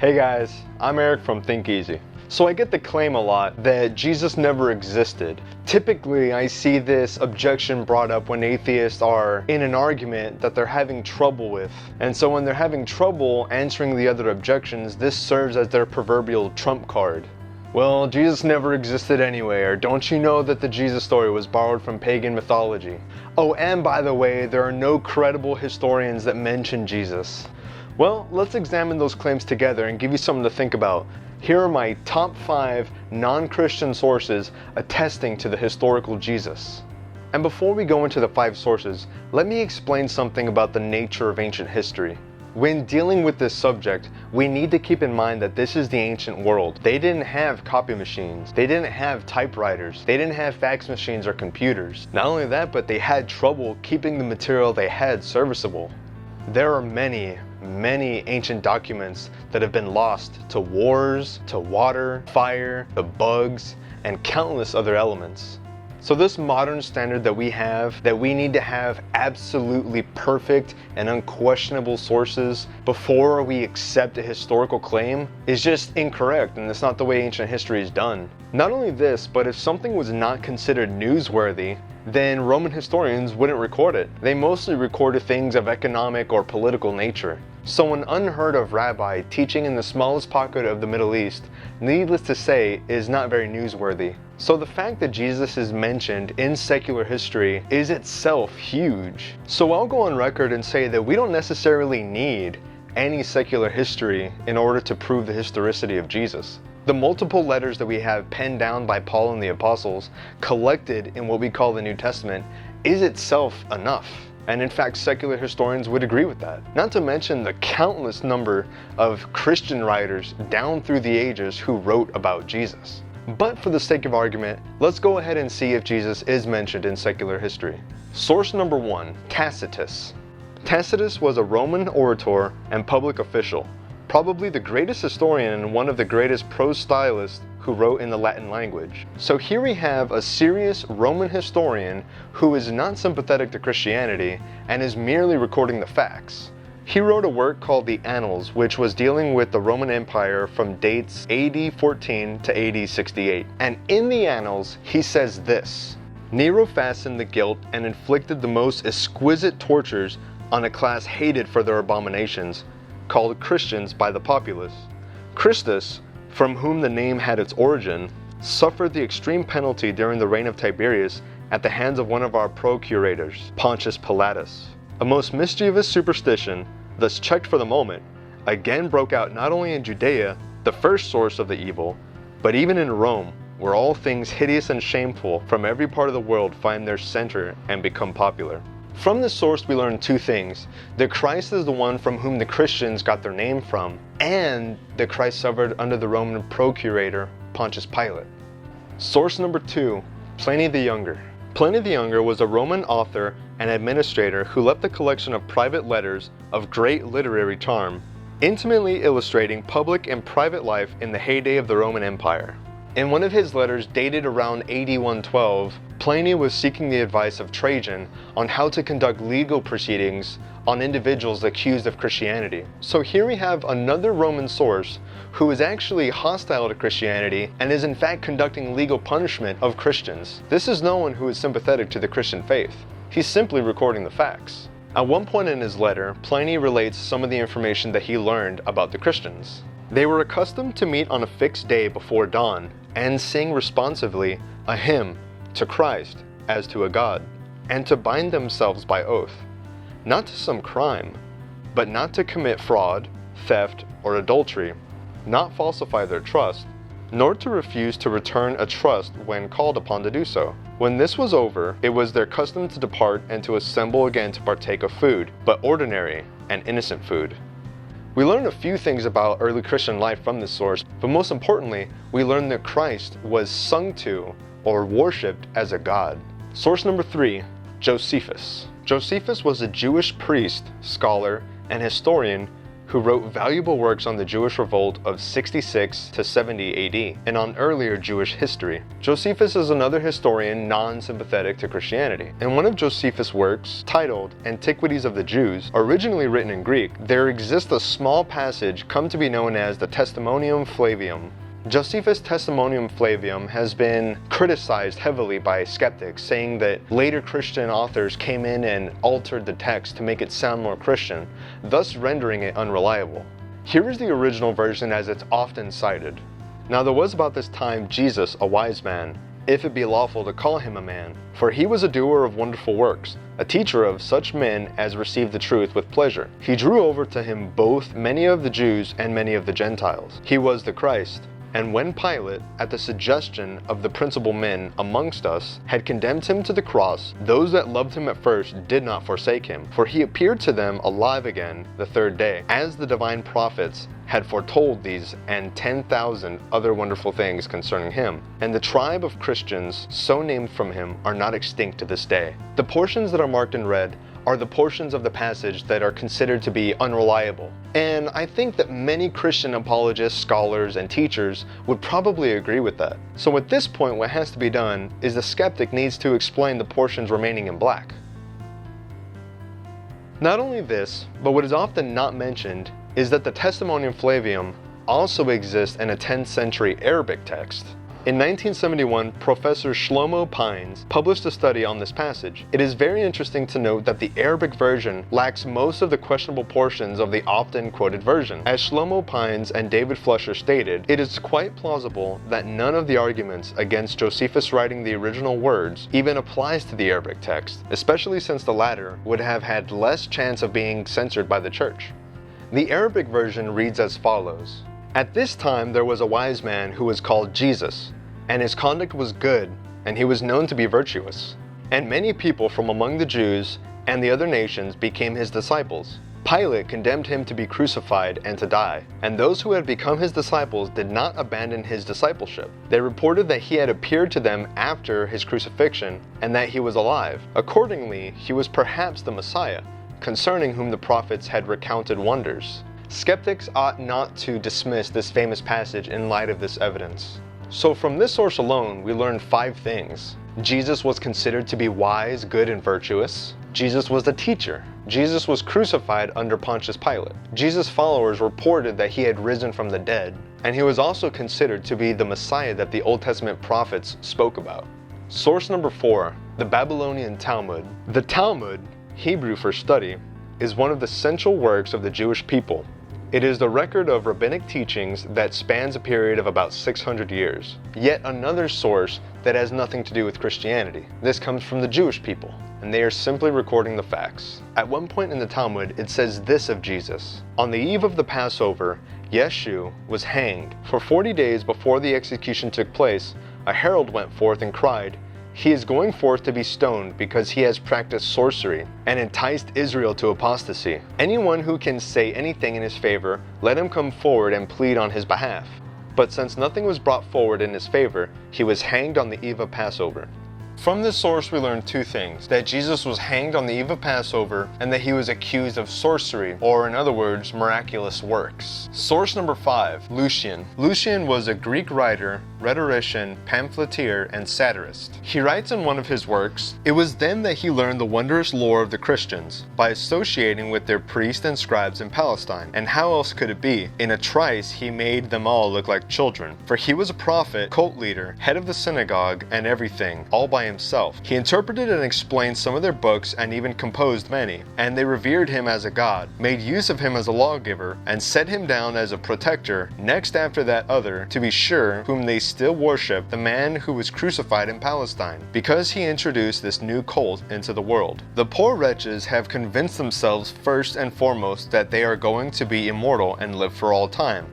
Hey guys, I'm Eric from Think Easy. So I get the claim a lot that Jesus never existed. Typically, I see this objection brought up when atheists are in an argument that they're having trouble with. And so when they're having trouble answering the other objections, this serves as their proverbial trump card. Well, Jesus never existed anyway, or don't you know that the Jesus story was borrowed from pagan mythology? Oh, and by the way, there are no credible historians that mention Jesus. Well, let's examine those claims together and give you something to think about. Here are my top 5 non-Christian sources attesting to the historical Jesus. And before we go into the 5 sources, let me explain something about the nature of ancient history. When dealing with this subject, we need to keep in mind that this is the ancient world. They didn't have copy machines. They didn't have typewriters. They didn't have fax machines or computers. Not only that, but they had trouble keeping the material they had serviceable. There are many ancient documents that have been lost to wars, to water, fire, to bugs, and countless other elements. So this modern standard that we need to have absolutely perfect and unquestionable sources before we accept a historical claim is just incorrect, and it's not the way ancient history is done. Not only this, but if something was not considered newsworthy, then Roman historians wouldn't record it. They mostly recorded things of economic or political nature. So an unheard of rabbi teaching in the smallest pocket of the Middle East, needless to say, is not very newsworthy. So the fact that Jesus is mentioned in secular history is itself huge. So I'll go on record and say that we don't necessarily need any secular history in order to prove the historicity of Jesus. The multiple letters that we have penned down by Paul and the apostles, collected in what we call the New Testament, is itself enough. And in fact, secular historians would agree with that. Not to mention the countless number of Christian writers down through the ages who wrote about Jesus. But for the sake of argument, let's go ahead and see if Jesus is mentioned in secular history. Source number 1, Tacitus. Tacitus was a Roman orator and public official, probably the greatest historian and one of the greatest prose stylists who wrote in the Latin language. So here we have a serious Roman historian who is not sympathetic to Christianity and is merely recording the facts. He wrote a work called the Annals, which was dealing with the Roman Empire from dates AD 14 to AD 68. And in the Annals, he says this: Nero fastened the guilt and inflicted the most exquisite tortures on a class hated for their abominations, called Christians by the populace. Christus, from whom the name had its origin, suffered the extreme penalty during the reign of Tiberius at the hands of one of our procurators, Pontius Pilatus. A most mischievous superstition, thus checked for the moment, again broke out not only in Judea, the first source of the evil, but even in Rome, where all things hideous and shameful from every part of the world find their center and become popular. From this source we learn 2 things: that Christ is the one from whom the Christians got their name from, and that Christ suffered under the Roman procurator Pontius Pilate. Source number 2, Pliny the Younger. Pliny the Younger was a Roman author and administrator who left a collection of private letters of great literary charm, intimately illustrating public and private life in the heyday of the Roman Empire. In one of his letters dated around AD 112, Pliny was seeking the advice of Trajan on how to conduct legal proceedings on individuals accused of Christianity. So here we have another Roman source who is actually hostile to Christianity and is in fact conducting legal punishment of Christians. This is no one who is sympathetic to the Christian faith. He's simply recording the facts. At one point in his letter, Pliny relates some of the information that he learned about the Christians. They were accustomed to meet on a fixed day before dawn and sing responsively a hymn to Christ as to a God, and to bind themselves by oath, not to some crime, but not to commit fraud, theft, or adultery, not falsify their trust, nor to refuse to return a trust when called upon to do so. When this was over, it was their custom to depart and to assemble again to partake of food, but ordinary and innocent food. We learn a few things about early Christian life from this source, but most importantly, we learn that Christ was sung to or worshipped as a god. Source number 3, Josephus. Josephus was a Jewish priest, scholar, and historian who wrote valuable works on the Jewish revolt of 66 to 70 AD and on earlier Jewish history. Josephus is another historian non-sympathetic to Christianity. In one of Josephus' works, titled Antiquities of the Jews, originally written in Greek, there exists a small passage come to be known as the Testimonium Flavium. Josephus' Testimonium Flavium has been criticized heavily by skeptics, saying that later Christian authors came in and altered the text to make it sound more Christian, thus rendering it unreliable. Here is the original version as it's often cited. Now there was about this time Jesus, a wise man, if it be lawful to call him a man, for he was a doer of wonderful works, a teacher of such men as received the truth with pleasure. He drew over to him both many of the Jews and many of the Gentiles. He was the Christ. And when Pilate, at the suggestion of the principal men amongst us, had condemned him to the cross, those that loved him at first did not forsake him, for he appeared to them alive again the third day, as the divine prophets had foretold these and 10,000 other wonderful things concerning him. And the tribe of Christians so named from him are not extinct to this day. The portions that are marked in red are the portions of the passage that are considered to be unreliable. And I think that many Christian apologists, scholars, and teachers would probably agree with that. So at this point, what has to be done is the skeptic needs to explain the portions remaining in black. Not only this, but what is often not mentioned is that the Testimonium Flavium also exists in a 10th century Arabic text. In 1971, Professor Shlomo Pines published a study on this passage. It is very interesting to note that the Arabic version lacks most of the questionable portions of the often quoted version. As Shlomo Pines and David Flusher stated, it is quite plausible that none of the arguments against Josephus writing the original words even applies to the Arabic text, especially since the latter would have had less chance of being censored by the church. The Arabic version reads as follows. At this time there was a wise man who was called Jesus, and his conduct was good, and he was known to be virtuous. And many people from among the Jews and the other nations became his disciples. Pilate condemned him to be crucified and to die, and those who had become his disciples did not abandon his discipleship. They reported that he had appeared to them after his crucifixion, and that he was alive. Accordingly, he was perhaps the Messiah, concerning whom the prophets had recounted wonders. Skeptics ought not to dismiss this famous passage in light of this evidence. So from this source alone, we learn 5 things. Jesus was considered to be wise, good, and virtuous. Jesus was the teacher. Jesus was crucified under Pontius Pilate. Jesus' followers reported that he had risen from the dead. And he was also considered to be the Messiah that the Old Testament prophets spoke about. Source number 4, the Babylonian Talmud. The Talmud, Hebrew for study, is one of the central works of the Jewish people. It is the record of rabbinic teachings that spans a period of about 600 years. Yet another source that has nothing to do with Christianity. This comes from the Jewish people, and they are simply recording the facts. At one point in the Talmud, it says this of Jesus. On the eve of the Passover, Yeshu was hanged. For 40 days before the execution took place, a herald went forth and cried, "He is going forth to be stoned because he has practiced sorcery and enticed Israel to apostasy. Anyone who can say anything in his favor, let him come forward and plead on his behalf." But since nothing was brought forward in his favor, he was hanged on the eve of Passover. From this source we learn 2 things, that Jesus was hanged on the eve of Passover and that he was accused of sorcery, or in other words, miraculous works. Source number 5, Lucian. Lucian was a Greek writer, rhetorician, pamphleteer, and satirist. He writes in one of his works, "It was then that he learned the wondrous lore of the Christians, by associating with their priests and scribes in Palestine. And how else could it be? In a trice he made them all look like children. For he was a prophet, cult leader, head of the synagogue, and everything, all by himself. He interpreted and explained some of their books and even composed many, and they revered him as a god, made use of him as a lawgiver, and set him down as a protector, next after that other, to be sure, whom they still worship, the man who was crucified in Palestine, because he introduced this new cult into the world. The poor wretches have convinced themselves first and foremost that they are going to be immortal and live for all time.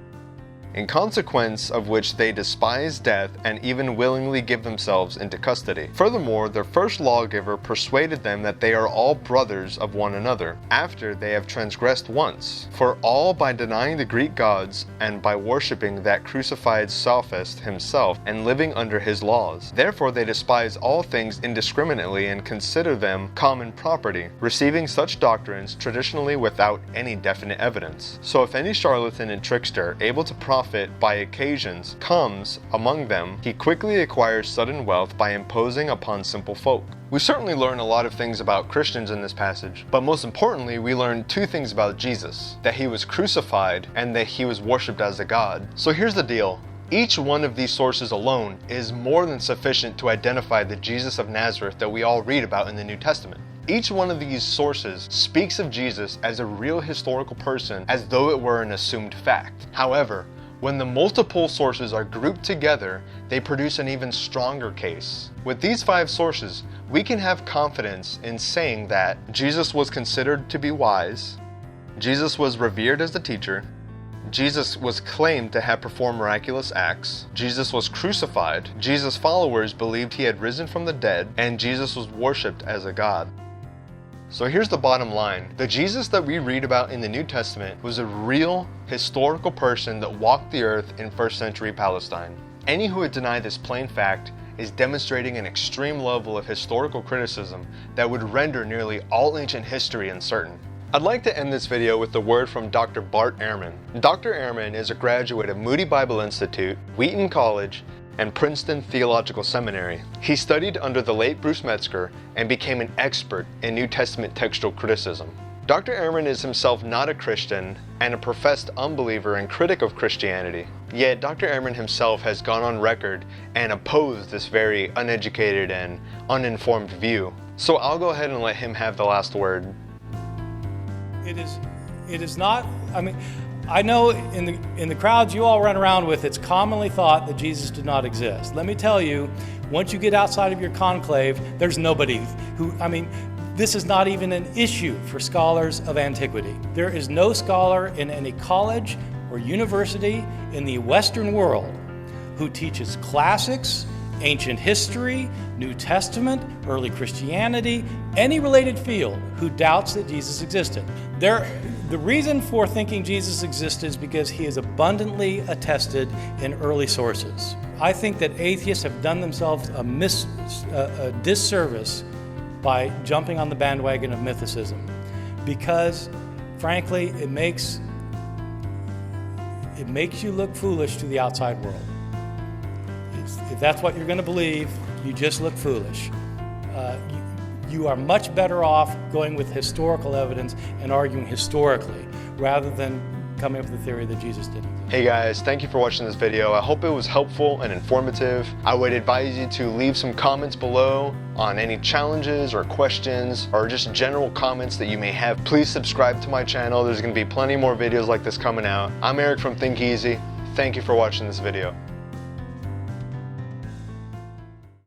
in consequence of which they despise death and even willingly give themselves into custody. Furthermore, their first lawgiver persuaded them that they are all brothers of one another, after they have transgressed once. For all, by denying the Greek gods and by worshipping that crucified sophist himself and living under his laws. Therefore they despise all things indiscriminately and consider them common property, receiving such doctrines traditionally without any definite evidence. So if any charlatan and trickster, able to profit by occasions, comes among them, he quickly acquires sudden wealth by imposing upon simple folk. We certainly learn a lot of things about Christians in this passage, but most importantly, we learn two things about Jesus: that he was crucified and that he was worshipped as a god. So here's the deal. Each one of these sources alone is more than sufficient to identify the Jesus of Nazareth that we all read about in the New Testament. Each one of these sources speaks of Jesus as a real historical person, as though it were an assumed fact. However, when the multiple sources are grouped together, they produce an even stronger case. With these 5 sources, we can have confidence in saying that Jesus was considered to be wise, Jesus was revered as a teacher, Jesus was claimed to have performed miraculous acts, Jesus was crucified, Jesus' followers believed he had risen from the dead, and Jesus was worshipped as a god. So here's the bottom line. The Jesus that we read about in the New Testament was a real historical person that walked the earth in first century Palestine. Any who would deny this plain fact is demonstrating an extreme level of historical criticism that would render nearly all ancient history uncertain. I'd like to end this video with a word from Dr. Bart Ehrman. Dr. Ehrman is a graduate of Moody Bible Institute, Wheaton College, and Princeton Theological Seminary. He studied under the late Bruce Metzger and became an expert in New Testament textual criticism. Dr. Ehrman is himself not a Christian and a professed unbeliever and critic of Christianity. Yet Dr. Ehrman himself has gone on record and opposed this very uneducated and uninformed view. So I'll go ahead and let him have the last word. It is not, I know in the crowds you all run around with, it's commonly thought that Jesus did not exist. Let me tell you, once you get outside of your conclave, there's nobody who, this is not even an issue for scholars of antiquity. There is no scholar in any college or university in the Western world who teaches classics, ancient history, New Testament, early Christianity, any related field who doubts that Jesus existed. The reason for thinking Jesus existed is because he is abundantly attested in early sources. I think that atheists have done themselves a disservice by jumping on the bandwagon of mythicism, because frankly it makes you look foolish to the outside world. If that's what you're going to believe, you just look foolish. You are much better off going with historical evidence and arguing historically, rather than coming up with the theory that Jesus didn't. Hey guys, thank you for watching this video. I hope it was helpful and informative. I would advise you to leave some comments below on any challenges or questions or just general comments that you may have. Please subscribe to my channel. There's going to be plenty more videos like this coming out. I'm Eric from Think Easy. Thank you for watching this video.